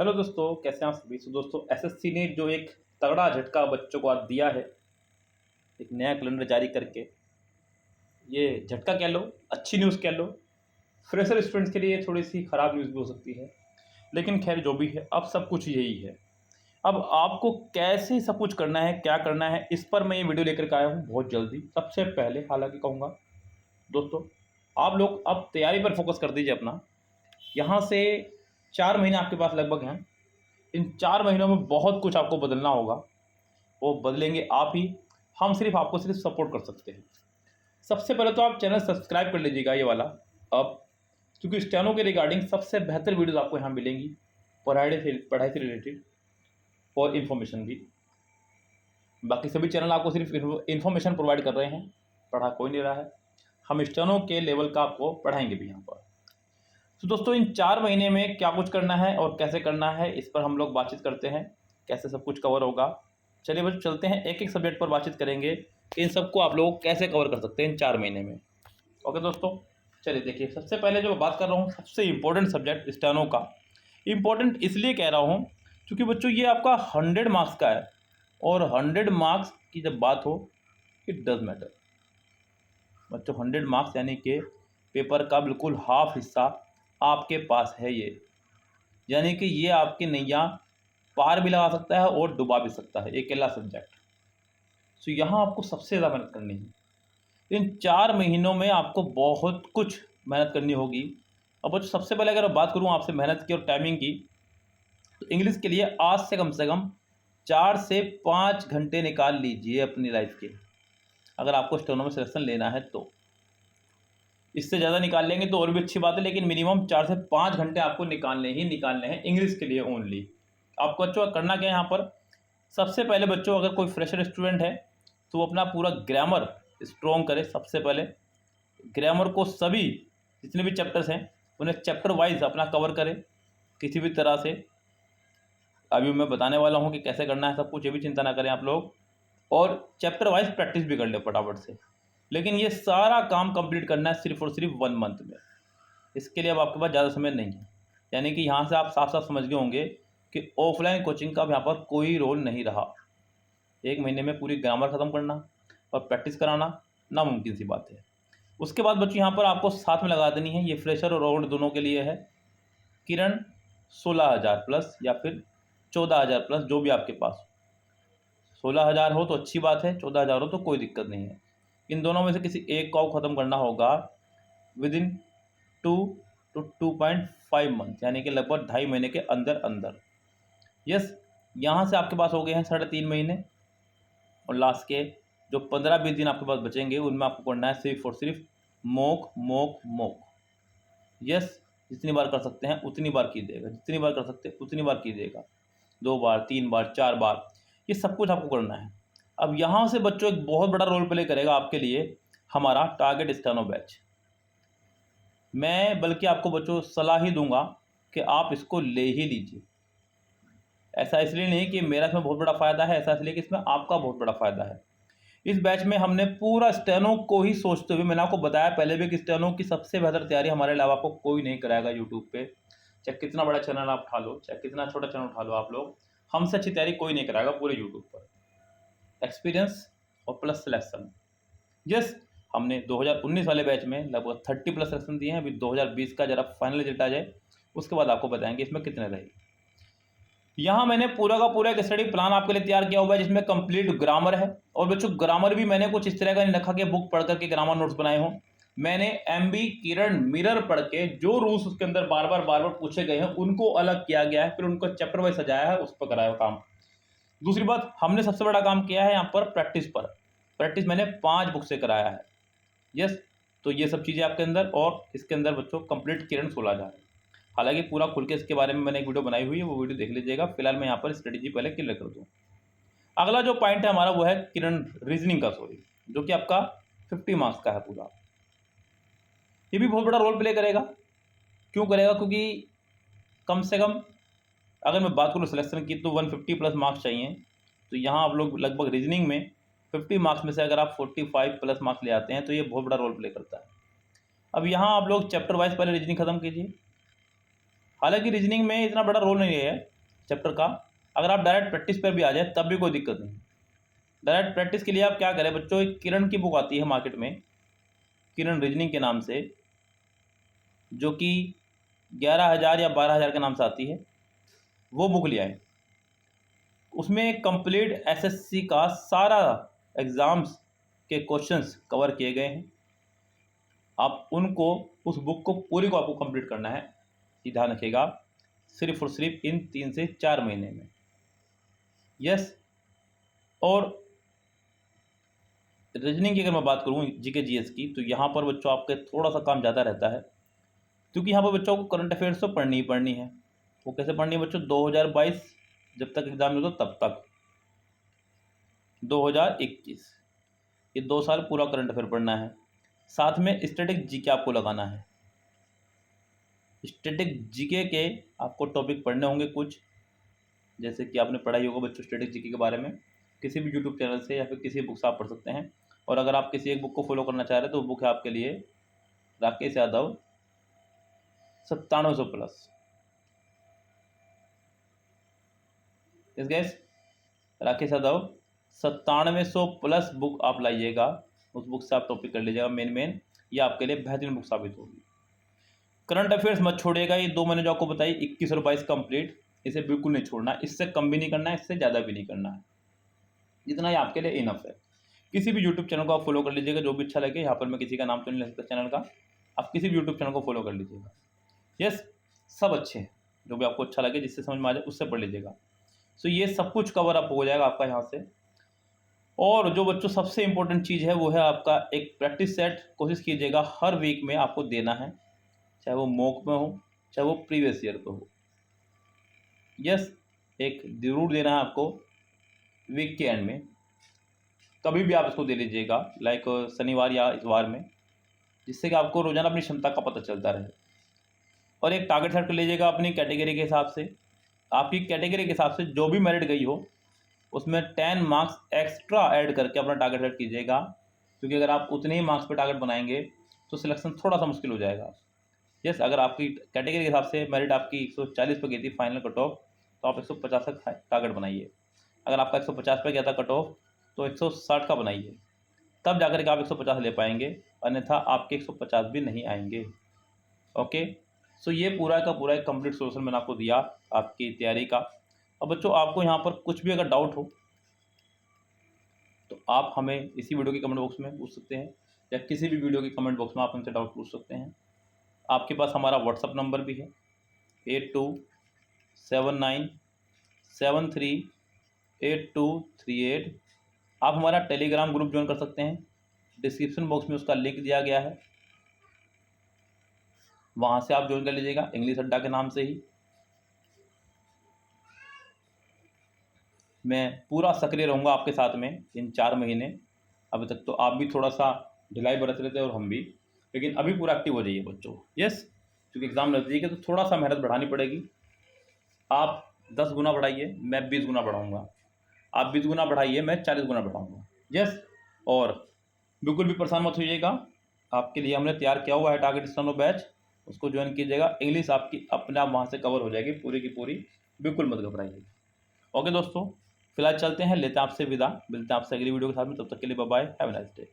Hello दोस्तों, कैसे हैं आप सभी। दोस्तों, एसएससी ने जो एक तगड़ा झटका बच्चों को आज दिया है, एक नया कैलेंडर जारी करके। ये झटका कह लो, अच्छी न्यूज़ कह लो, फ्रेशर स्टूडेंट्स के लिए थोड़ी सी ख़राब न्यूज़ भी हो सकती है, लेकिन खैर जो भी है, अब सब कुछ यही है। अब आपको कैसे सब कुछ करना है, क्या करना है, इस पर मैं ये वीडियो लेकर के आया हूँ बहुत जल्दी। सबसे पहले हालांकि कहूँगा दोस्तों, आप लोग अब तैयारी पर फोकस कर दीजिए अपना। यहाँ से 4 महीने आपके पास लगभग हैं। इन 4 महीनों में बहुत कुछ आपको बदलना होगा, वो बदलेंगे आप ही। हम सिर्फ आपको सिर्फ सपोर्ट कर सकते हैं। सबसे पहले तो आप चैनल सब्सक्राइब कर लीजिएगा ये वाला अब, क्योंकि स्टेनो के रिगार्डिंग सबसे बेहतर वीडियोस आपको यहाँ मिलेंगी, पढ़ाई से रिलेटेड और इन्फॉर्मेशन भी। बाकी सभी चैनल आपको सिर्फ इन्फॉर्मेशन प्रोवाइड कर रहे हैं, पढ़ा कोई नहीं रहा है। हम स्टेनो के लेवल का आपको पढ़ाएंगे भी यहाँ पर। तो दोस्तों, इन 4 महीने में क्या कुछ करना है और कैसे करना है, इस पर हम लोग बातचीत करते हैं, कैसे सब कुछ कवर होगा। चलिए बस चलते हैं, एक एक सब्जेक्ट पर बातचीत करेंगे, इन सबको आप लोग कैसे कवर कर सकते हैं इन 4 महीने में। ओके दोस्तों, चलिए देखिए, सबसे पहले जो मैं बात कर रहा हूँ, सबसे इम्पोर्टेंट सब्जेक्ट स्टेनो का। इम्पोर्टेंट इसलिए कह रहा हूँ क्योंकि बच्चों ये आपका 100 मार्क्स का है, और 100 मार्क्स की जब बात हो, इट डज मैटर बच्चों। 100 मार्क्स यानी कि पेपर का बिल्कुल हाफ हिस्सा आपके पास है ये, यानी कि ये आपकी नैया पार भी लगा सकता है और डुबा भी सकता है, एक अकेला सब्जेक्ट। तो यहाँ आपको सबसे ज़्यादा मेहनत करनी है। इन 4 महीनों में आपको बहुत कुछ मेहनत करनी होगी। अब बच्चों, सबसे पहले अगर मैं बात करूँ आपसे मेहनत की और टाइमिंग की, तो इंग्लिश के लिए आज से कम 4 से 5 घंटे निकाल लीजिए अपनी लाइफ के, अगर आपको स्टेनो में सिलेक्शन लेना है तो। इससे ज़्यादा निकाल लेंगे तो और भी अच्छी बात है, लेकिन मिनिमम 4 से 5 घंटे आपको निकालने ही निकालने हैं इंग्लिश के लिए ओनली। आपको बच्चों करना क्या है यहाँ पर, सबसे पहले बच्चों, अगर कोई फ्रेशर स्टूडेंट है तो वो अपना पूरा ग्रामर स्ट्रॉन्ग करे। सबसे पहले ग्रामर को सभी जितने भी चैप्टर्स हैं उन्हें चैप्टर वाइज अपना कवर करे किसी भी तरह से। अभी मैं बताने वाला हूँ कि कैसे करना है सब कुछ, ये भी चिंता ना करें आप लोग। और चैप्टर वाइज प्रैक्टिस भी कर ले फटाफट से। लेकिन ये सारा काम कंप्लीट करना है सिर्फ और सिर्फ 1 मंथ में। इसके लिए अब आपके पास ज़्यादा समय नहीं है, यानी कि यहाँ से आप साफ साफ समझ गए होंगे कि ऑफलाइन कोचिंग का अब यहाँ पर कोई रोल नहीं रहा। 1 महीने में पूरी ग्रामर ख़त्म करना और प्रैक्टिस कराना नामुमकिन सी बात है। उसके बाद बच्चों, यहाँ पर आपको साथ में लगा देनी है, ये फ्रेशर और ओल्ड दोनों के लिए है, किरण 16,000 प्लस या फिर 14,000 प्लस, जो भी आपके पास। 16,000 हो तो अच्छी बात है, 14,000 हो तो कोई दिक्कत नहीं है। इन दोनों में से किसी एक को ख़त्म करना होगा विद इन 2 to 2.5 मंथ, यानी कि लगभग 2.5 महीने के अंदर अंदर। यस, यहाँ से आपके पास हो गए हैं 3.5 महीने, और लास्ट के जो 15-20 दिन आपके पास बचेंगे उनमें आपको करना है सिर्फ और सिर्फ मोक मोक मोक। यस, जितनी बार कर सकते हैं उतनी बार कीजिएगा, जितनी बार कर सकते हैं उतनी बार कीजिएगा, 2 बार 3 बार 4 बार, ये सब कुछ आपको करना है। अब यहाँ से बच्चों एक बहुत बड़ा रोल प्ले करेगा आपके लिए हमारा टारगेट स्टेनो बैच। मैं बल्कि आपको बच्चों सलाह ही दूंगा कि आप इसको ले ही लीजिए। ऐसा इसलिए नहीं कि मेरा इसमें बहुत बड़ा फ़ायदा है, ऐसा इसलिए कि इसमें आपका बहुत बड़ा फ़ायदा है। इस बैच में हमने पूरा स्टेनो को ही सोचते हुए, मैंने आपको बताया पहले भी कि स्टेनो की सबसे बेहतर तैयारी हमारे अलावा आपको कोई नहीं कराएगा यूट्यूब पे। चाहे कितना बड़ा चैनल आप उठा लो, चाहे कितना छोटा चैनल उठा लो आप लोग, हमसे अच्छी तैयारी कोई नहीं कराएगा पूरे यूट्यूब पर। एक्सपीरियंस और प्लस सिलेक्शन। यस, हमने 2019 वाले बैच में लगभग 30 प्लस सिलेक्शन दिए हैं। अभी 2020 का जरा फाइनल रिजल्ट आ जाए उसके बाद आपको बताएंगे इसमें कितने रहे। यहाँ मैंने पूरा का पूरा एक स्टडी प्लान आपके लिए तैयार किया हुआ है, जिसमें कंप्लीट ग्रामर है। और बच्चों, ग्रामर भी मैंने कुछ इस तरह का नहीं रखा कि बुक पढ़ करके ग्रामर नोट्स बनाए हों। मैंने एमबी किरण मिरर पढ़ के जो रूल्स उसके अंदर बार बार पूछे गए हैं उनको अलग किया गया है, फिर उनको चैप्टर वाइज सजाया है, उस पर कराया काम। दूसरी बात, हमने सबसे बड़ा काम किया है यहाँ पर प्रैक्टिस पर। प्रैक्टिस मैंने 5 बुक से कराया है। यस, तो ये सब चीज़ें आपके अंदर, और इसके अंदर बच्चों कंप्लीट किरण 16,000 है। हालांकि पूरा खुल के इसके बारे में मैंने एक वीडियो बनाई हुई है, वो वीडियो देख लीजिएगा। फिलहाल मैं यहाँ पर स्ट्रेटेजी पहले क्लियर कर दूँ। अगला जो पॉइंट है हमारा वो है किरण रीजनिंग का, जो कि आपका 50 मार्क्स का है पूरा। ये भी बहुत बड़ा रोल प्ले करेगा। क्यों करेगा? क्योंकि कम से कम अगर मैं बात करूँ सिलेक्शन की तो 150 प्लस मार्क्स चाहिए। तो यहाँ आप लोग लगभग रीजनिंग में 50 मार्क्स में से अगर आप 45 प्लस मार्क्स ले आते हैं तो ये बहुत बड़ा रोल प्ले करता है। अब यहाँ आप लोग चैप्टर वाइज पहले रीजनिंग खत्म कीजिए। हालांकि रीजनिंग में इतना बड़ा रोल नहीं है, चैप्टर का। अगर आप डायरेक्ट प्रैक्टिस पर भी आ जाए तब भी कोई दिक्कत नहीं। डायरेक्ट प्रैक्टिस के लिए आप क्या करें बच्चों, एक किरण की बुक आती है मार्केट में, किरण रीजनिंग के नाम से, जो कि 11,000 या 12,000 के नाम से आती है, वो बुक ले आए। उसमें कंप्लीट एसएससी का सारा एग्ज़ाम्स के क्वेश्चंस कवर किए गए हैं। आप उनको, उस बुक को पूरी को आपको कंप्लीट करना है, ये ध्यान रखिएगा, सिर्फ और सिर्फ इन 3 से 4 महीने में। यस। और रीजनिंग की अगर मैं बात करूँ जीके जीएस की, तो यहाँ पर बच्चों आपके थोड़ा सा काम ज़्यादा रहता है, क्योंकि यहाँ पर बच्चों को करंट अफेयर्स तो पढ़नी ही पढ़नी है। वो कैसे पढ़नी है बच्चों, 2022 जब तक एग्ज़ाम नहीं होता तब तक 2021, ये 2 साल पूरा करंट अफेयर पढ़ना है। साथ में स्टैटिक जीके आपको लगाना है। स्टैटिक जीके के आपको टॉपिक पढ़ने होंगे कुछ, जैसे कि आपने पढ़ाई होगा बच्चों स्टैटिक जीके के बारे में, किसी भी यूट्यूब चैनल से या फिर किसी बुक से आप पढ़ सकते हैं। और अगर आप किसी एक बुक को फॉलो करना चाह रहे हैं तो बुक है आपके लिए राकेश यादव 9700 प्लस। इस gas Rakesh Yadav 9700 plus book आप लाइएगा, उस बुक से आप टॉपिक कर लीजिएगा मेन। ये आपके लिए बेहतरीन बुक साबित होगी। करंट अफेयर्स मत छोड़िएगा, ये 2 महीने जो आपको बताई 21 और 22 कंप्लीट, इसे बिल्कुल नहीं छोड़ना, इससे कम भी नहीं करना है, इससे ज़्यादा भी नहीं करना है, इतना ही आपके लिए इनफ है। किसी भी यूट्यूब चैनल को आप फॉलो कर लीजिएगा, जो भी अच्छा लगे। यहाँ पर मैं किसी का नाम तो नहीं ले सकता चैनल का, आप किसी भी यूट्यूब चैनल को फॉलो कर लीजिएगा। यस, सब अच्छे हैं, जो भी आपको अच्छा लगे, जिससे समझ में आ जाए उससे पढ़ लीजिएगा। सो ये सब कुछ कवर अप हो जाएगा आपका यहाँ से। और जो बच्चों सबसे इंपॉर्टेंट चीज़ है वो है आपका एक प्रैक्टिस सेट, कोशिश कीजिएगा हर वीक में आपको देना है, चाहे वो मॉक में हो चाहे वो प्रीवियस ईयर पे हो। यस, एक जरूर देना है आपको वीक के एंड में, कभी भी आप इसको दे लीजिएगा, लाइक शनिवार या इतवार में, जिससे कि आपको रोजाना अपनी क्षमता का पता चलता रहे। और एक टारगेट सेट कर लीजिएगा अपनी कैटेगरी के हिसाब से, आपकी कैटेगरी के हिसाब से जो भी मेरिट गई हो उसमें 10 मार्क्स एक्स्ट्रा ऐड करके अपना टारगेट सेट कीजिएगा, क्योंकि अगर आप उतने ही मार्क्स पे टारगेट बनाएंगे तो सिलेक्शन थोड़ा सा मुश्किल हो जाएगा। यस, अगर आपकी कैटेगरी के हिसाब से मेरिट आपकी 140 पे गई थी फाइनल कट ऑफ, तो आप 150 का टारगेट बनाइए। अगर आपका 150 पे गया था कट ऑफ तो 160 का बनाइए, तब जाकर के आप 150 ले पाएंगे, अन्यथा आपके 150 भी नहीं आएंगे। ओके, सो ये पूरा का पूरा एक कंप्लीट सोल्यूशन मैंने आपको दिया आपकी तैयारी का। अब बच्चों आपको यहाँ पर कुछ भी अगर डाउट हो तो आप हमें इसी वीडियो की कमेंट बॉक्स में पूछ सकते हैं, या किसी भी वीडियो की कमेंट बॉक्स में आप हमसे डाउट पूछ सकते हैं। आपके पास हमारा व्हाट्सअप नंबर भी है 8279738238। आप हमारा टेलीग्राम ग्रुप ज्वाइन कर सकते हैं, डिस्क्रिप्शन बॉक्स में उसका लिंक दिया गया है, वहाँ से आप ज्वाइन कर लीजिएगा इंग्लिश अड्डा के नाम से ही। मैं पूरा सक्रिय रहूँगा आपके साथ में इन 4 महीने। अभी तक तो आप भी थोड़ा सा ढिलाई बरत रहे थे और हम भी, लेकिन अभी पूरा एक्टिव हो जाइए बच्चों। यस, क्योंकि एग्ज़ाम नज़दीक है तो थोड़ा सा मेहनत बढ़ानी पड़ेगी। आप 10 गुना बढ़ाइए, मैं 20 गुना बढ़ाऊँगा, आप 20 गुना बढ़ाइए, मैं 40 गुना बढ़ाऊँगा। यस, और बिल्कुल भी परेशान मत होइएगा, आपके लिए हमने तैयार किया हुआ है टारगेट स्टेनो बैच, उसको ज्वाइन कीजिएगा। इंग्लिश आपकी अपने आप वहाँ से कवर हो जाएगी पूरी की पूरी, बिल्कुल मत घबराइए। ओके दोस्तों, फिलहाल चलते हैं, लेते हैं आपसे विदा, मिलते हैं आपसे अगली वीडियो के साथ में, तब तक के लिए bye bye, have a nice day.